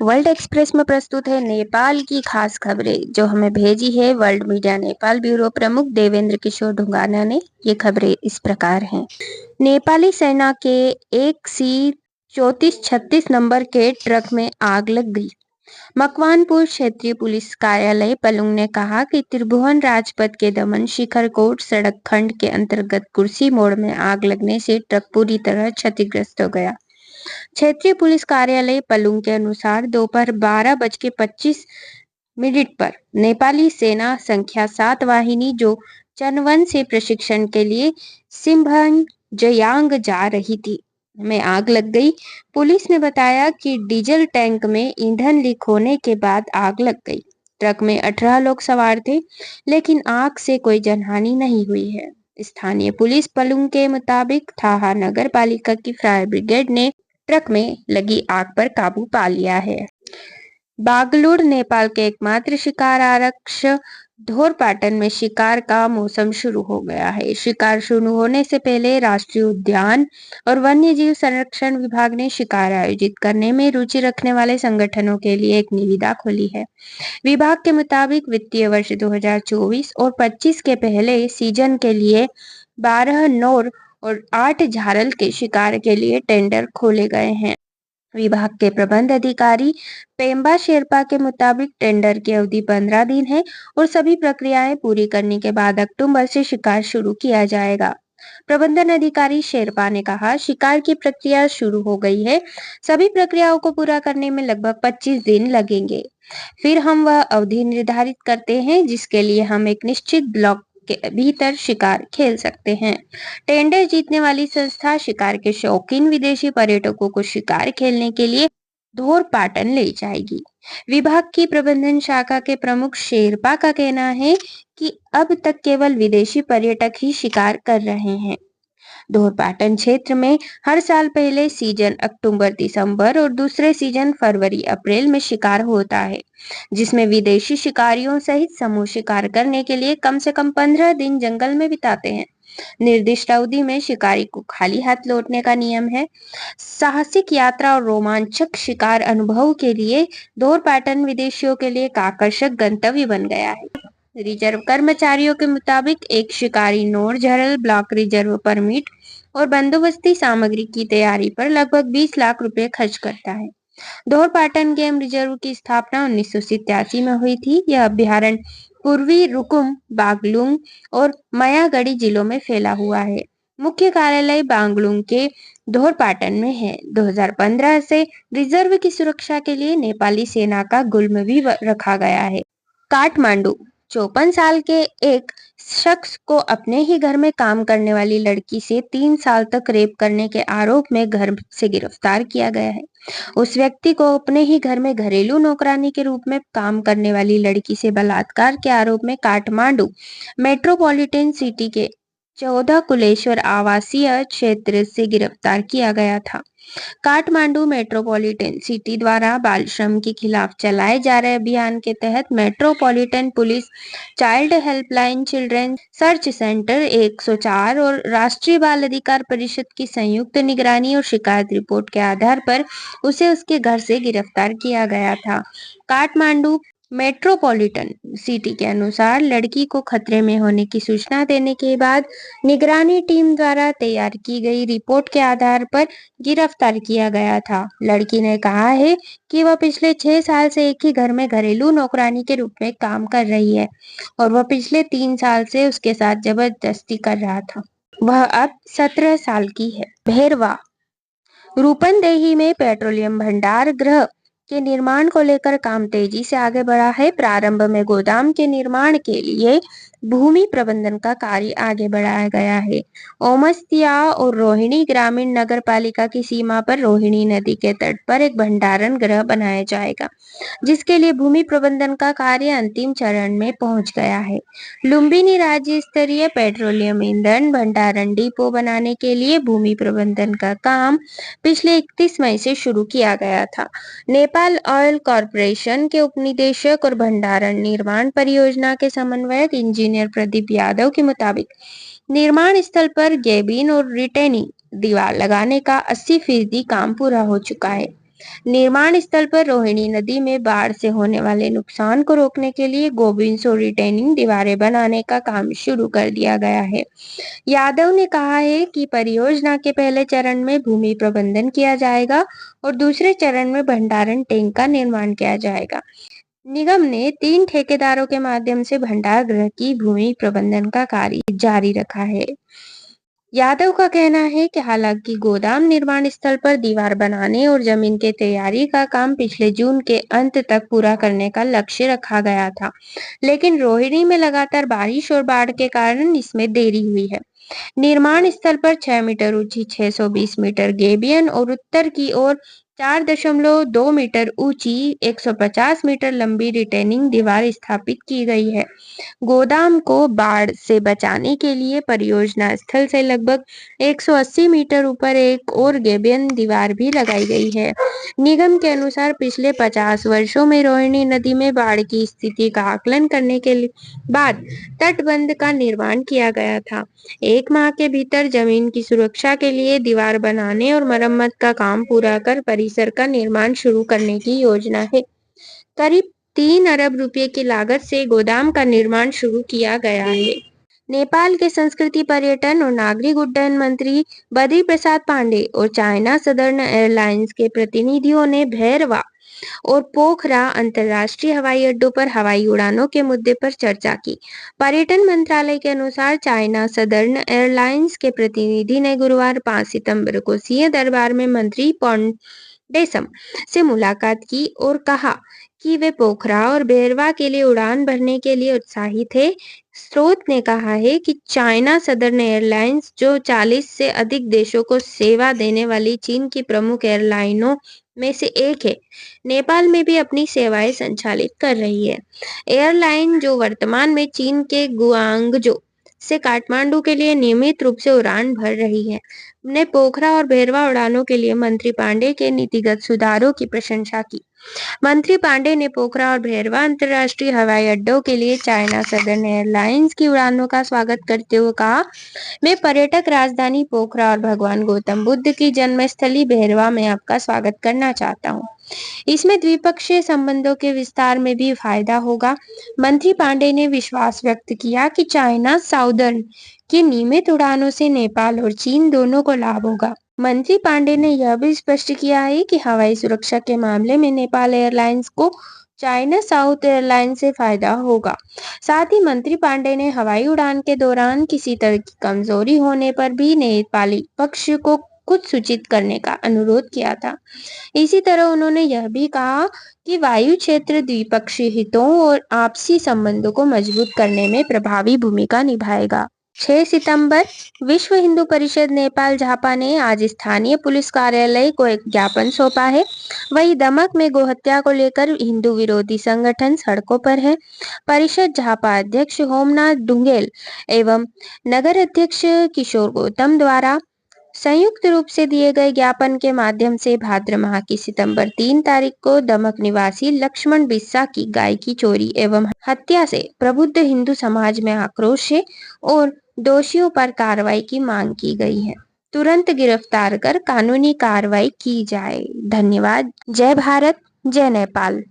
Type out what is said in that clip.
World express में प्रस्तुत है नेपाल की खास खबरें, जो हमें भेजी है वर्ल्ड मीडिया नेपाल ब्यूरो प्रमुख देवेंद्र किशोर ढुंगाना ने। ये खबरें इस प्रकार हैं। नेपाली सेना के एक सी 3436 नंबर के ट्रक में आग लग गई। मकवानपुर क्षेत्रीय पुलिस कार्यालय पलुंग ने कहा कि त्रिभुवन राजपथ के दमन शिखर कोट सड़क खंड के अंतर्गत कुर्सी मोड़ में आग लगने से ट्रक पूरी तरह क्षतिग्रस्त हो गया। क्षेत्रीय पुलिस कार्यालय पलुंग के अनुसार दोपहर 12:25 पर नेपाली सेना संख्या 7 वाहिनी जो चनवन से प्रशिक्षण के लिए सिम्भन जयांग जा रही थी में आग लग गई। पुलिस ने बताया कि डीजल टैंक में ईंधन लीक होने के बाद आग लग गई। ट्रक में 18 लोग सवार थे, लेकिन आग से कोई जनहानि नहीं हुई है। स्थानीय पुलिस पलुंग के मुताबिक थाहा नगर पालिका की फायर ब्रिगेड ने ट्रक में लगी आग पर काबू पा लिया है। बागलुर नेपाल के एकमात्र शिकार आरक्ष ढोरपाटन में शिकार का मौसम शुरू हो गया है। शिकार शुरू होने से पहले राष्ट्रीय उद्यान और वन्य जीव संरक्षण विभाग ने शिकार आयोजित करने में रुचि रखने वाले संगठनों के लिए एक निविदा खोली है। विभाग के मुताबिक वित्तीय वर्ष 2024 और 25 के पहले सीजन के लिए 12 नौर और 8 झारल के शिकार के लिए टेंडर खोले गए हैं। विभाग के प्रबंध अधिकारी पेम्बा शेरपा के मुताबिक टेंडर की अवधि 15 दिन है और सभी प्रक्रियाएं पूरी करने के बाद अक्टूबर से शिकार शुरू किया जाएगा। प्रबंधन अधिकारी शेरपा ने कहा, शिकार की प्रक्रिया शुरू हो गई है। सभी प्रक्रियाओं को पूरा करने में लगभग 25 दिन लगेंगे। फिर हम वह अवधि निर्धारित करते हैं जिसके लिए हम एक निश्चित ब्लॉक के भीतर शिकार खेल सकते हैं। टेंडर जीतने वाली संस्था शिकार के शौकीन विदेशी पर्यटकों को शिकार खेलने के लिए ढोरपाटन ले जाएगी। विभाग की प्रबंधन शाखा के प्रमुख शेरपा का कहना है कि अब तक केवल विदेशी पर्यटक ही शिकार कर रहे हैं। ढोरपाटन क्षेत्र में हर साल पहले सीजन अक्टूबर-दिसंबर और दूसरे सीजन फरवरी-अप्रैल में शिकार होता है, जिसमें विदेशी शिकारियों सहित समूह शिकार करने के लिए कम से कम 15 दिन जंगल में बिताते हैं। निर्दिष्ट अवधि में शिकारी को खाली हाथ लौटने का नियम है। साहसिक यात्रा और रोमांचक शिकार अनुभव के लिए ढोरपाटन विदेशियों के लिए एक आकर्षक गंतव्य बन गया है। रिजर्व कर्मचारियों के मुताबिक एक शिकारी नौर झरल ब्लॉक रिजर्व परमिट और बंदोबस्ती सामग्री की तैयारी पर लगभग 20 लाख रुपए खर्च करता है। ढोरपाटन गेम रिजर्व की स्थापना 1987 में हुई थी। यह अभ्यारण्य पूर्वी रुकुम, बागलुंग और मयागढ़ी जिलों में फैला हुआ है। मुख्य कार्यालय बागलुंग के ढोरपाटन में है। 2015 से रिजर्व की सुरक्षा के लिए नेपाली सेना का गुल्म भी रखा गया है। काठमांडू 54 साल के एक शख्स को अपने ही घर में काम करने वाली लड़की से 3 साल तक रेप करने के आरोप में घर से गिरफ्तार किया गया है। उस व्यक्ति को अपने ही घर में घरेलू नौकरानी के रूप में काम करने वाली लड़की से बलात्कार के आरोप में काठमांडू मेट्रोपॉलिटन सिटी के 14 कुलेश्वर आवासीय क्षेत्र से गिरफ्तार किया गया था। काठमांडू मेट्रोपॉलिटन सिटी द्वारा बाल श्रम के खिलाफ चलाए जा रहे अभियान के तहत metropolitan police, child helpline, children search centre 104 और राष्ट्रीय बाल अधिकार परिषद की संयुक्त निगरानी और शिकायत रिपोर्ट के आधार पर उसे उसके घर से गिरफ्तार किया गया था। काठमांडू मेट्रोपॉलिटन सिटी के अनुसार लड़की को खतरे में होने की सूचना देने के बाद निगरानी टीम द्वारा तैयार की गई रिपोर्ट के आधार पर गिरफ्तार किया गया था। लड़की ने कहा है कि वह पिछले 6 साल से एक ही घर में घरेलू नौकरानी के रूप में काम कर रही है और वह पिछले 3 साल से उसके साथ जबरदस्ती कर रहा था। वह अब 17 साल की है। भेरवा रूपंदेही में पेट्रोलियम भंडार गृह के निर्माण को लेकर काम तेजी से आगे बढ़ा है। प्रारंभ में गोदाम के निर्माण के लिए भूमि प्रबंधन का कार्य आगे बढ़ाया गया है। ओमस्तिया और रोहिणी ग्रामीण नगर पालिका की सीमा पर रोहिणी नदी के तट पर एक भंडारण गृह बनाया जाएगा, जिसके लिए भूमि प्रबंधन का कार्य अंतिम चरण में पहुंच गया है। लुम्बिनी राज्य स्तरीय पेट्रोलियम ईंधन भंडारण डिपो बनाने के लिए भूमि प्रबंधन का काम पिछले 31 मई से शुरू किया गया था। नेपाल ऑयल कॉरपोरेशन के उपनिदेशक और भंडारण निर्माण परियोजना के समन्वयक इंजीनियर प्रदीप यादव के मुताबिक निर्माण स्थल पर गैबिन और रिटेनिंग दीवार लगाने का 80% काम पूरा हो चुका है। निर्माण स्थल पर रोहिणी नदी में बाढ़ से होने वाले नुकसान को रोकने के लिए गोविंदसो रिटेनिंग दीवारें बनाने का काम शुरू कर दिया गया है। यादव ने कहा है कि परियोजना के पहले चरण में भूमि प्रबंधन किया जाएगा और दूसरे चरण में भंडारण टैंक का निर्माण किया जाएगा। निगम ने 3 ठेकेदारों के माध्यम से भंडार गृह की भूमि प्रबंधन का कार्य जारी रखा है। यादव का कहना है कि हालांकि गोदाम निर्माण स्थल पर दीवार बनाने और जमीन की तैयारी का काम पिछले जून के अंत तक पूरा करने का लक्ष्य रखा गया था, लेकिन रोहिणी में लगातार बारिश और बाढ़ के कारण इसमें देरी हुई है। निर्माण स्थल पर 6 मीटर ऊंची 620 मीटर गेबियन और उत्तर की ओर 4.2 मीटर ऊंची 150 मीटर लंबी रिटेनिंग दीवार स्थापित की गई है। गोदाम को बाढ़ से बचाने के लिए परियोजना स्थल से लगभग 180 मीटर ऊपर एक और गेबियन दीवार भी लगाई गई है। निगम के अनुसार पिछले 50 वर्षों में रोहिणी नदी में बाढ़ की स्थिति का आकलन करने के बाद तटबंध का निर्माण किया गया था। 1 माह के भीतर जमीन की सुरक्षा के लिए दीवार बनाने और मरम्मत का काम पूरा कर परिसर का निर्माण शुरू करने की योजना है। करीब 3 अरब रुपए की लागत से गोदाम का निर्माण शुरू किया गया है। नेपाल के संस्कृति पर्यटन और नागरिक उड्डयन मंत्री बद्री प्रसाद पांडे और चाइना सदर्न एयरलाइंस के प्रतिनिधियों ने भैरवा और पोखरा अंतर्राष्ट्रीय हवाई अड्डों पर हवाई उड़ानों के मुद्दे पर चर्चा की। पर्यटन मंत्रालय के अनुसार चाइना सदर्न एयरलाइंस के प्रतिनिधि ने गुरुवार 5 सितंबर को सिंह दरबार में मंत्री पॉन्डेसम से मुलाकात की और कहा कि वे पोखरा और बेरवा के लिए उड़ान भरने के लिए उत्साहित है। स्रोत ने कहा है कि चाइना सदर्न एयरलाइंस, जो 40 से अधिक देशों को सेवा देने वाली चीन की प्रमुख एयरलाइनों में से एक है, नेपाल में भी अपनी सेवाएं संचालित कर रही है। एयरलाइन, जो वर्तमान में चीन के गुआंगझो से काठमांडू के लिए नियमित रूप से उड़ान भर रही है, ने पोखरा और बेरवा उड़ानों के लिए मंत्री पांडे के नीतिगत सुधारों की प्रशंसा की। मंत्री पांडे ने पोखरा और भैरवा अंतर्राष्ट्रीय हवाई अड्डों के लिए चाइना सदर्न एयरलाइंस की उड़ानों का स्वागत करते हुए कहा, मैं पर्यटक राजधानी पोखरा और भगवान गौतम बुद्ध की जन्मस्थली भैरवा में आपका स्वागत करना चाहता हूँ। इसमें द्विपक्षीय संबंधों के विस्तार में भी फायदा होगा। मंत्री पांडे ने विश्वास व्यक्त किया कि चाइना साउदर्न की नियमित उड़ानों से नेपाल और चीन दोनों को लाभ होगा। मंत्री पांडे ने यह भी स्पष्ट किया है कि हवाई सुरक्षा के मामले में नेपाल एयरलाइंस को चाइना साउथ एयरलाइंस से फायदा होगा। साथ ही मंत्री पांडे ने हवाई उड़ान के दौरान किसी तरह की कमजोरी होने पर भी नेपाली पक्ष को खुद सूचित करने का अनुरोध किया था। इसी तरह उन्होंने यह भी कहा कि वायु क्षेत्र द्विपक्षीय हितों और आपसी संबंधों को मजबूत करने में प्रभावी भूमिका निभाएगा। 6 सितंबर विश्व हिंदू परिषद नेपाल झापा ने आज स्थानीय पुलिस कार्यालय को एक ज्ञापन सौंपा है। वहीं दमक में गोहत्या को लेकर हिंदू विरोधी संगठन सड़कों पर है। परिषद झापा अध्यक्ष होमनाथ डुंगेल एवं नगर अध्यक्ष किशोर गौतम द्वारा संयुक्त रूप से दिए गए ज्ञापन के माध्यम से भाद्र माह की सितंबर 3 तारीख को दमक निवासी लक्ष्मण बिस्सा की गाय की चोरी एवं हत्या से प्रबुद्ध हिंदू समाज में आक्रोश है और दोषियों पर कार्रवाई की मांग की गई है। तुरंत गिरफ्तार कर कानूनी कार्रवाई की जाए। धन्यवाद। जय भारत, जय नेपाल।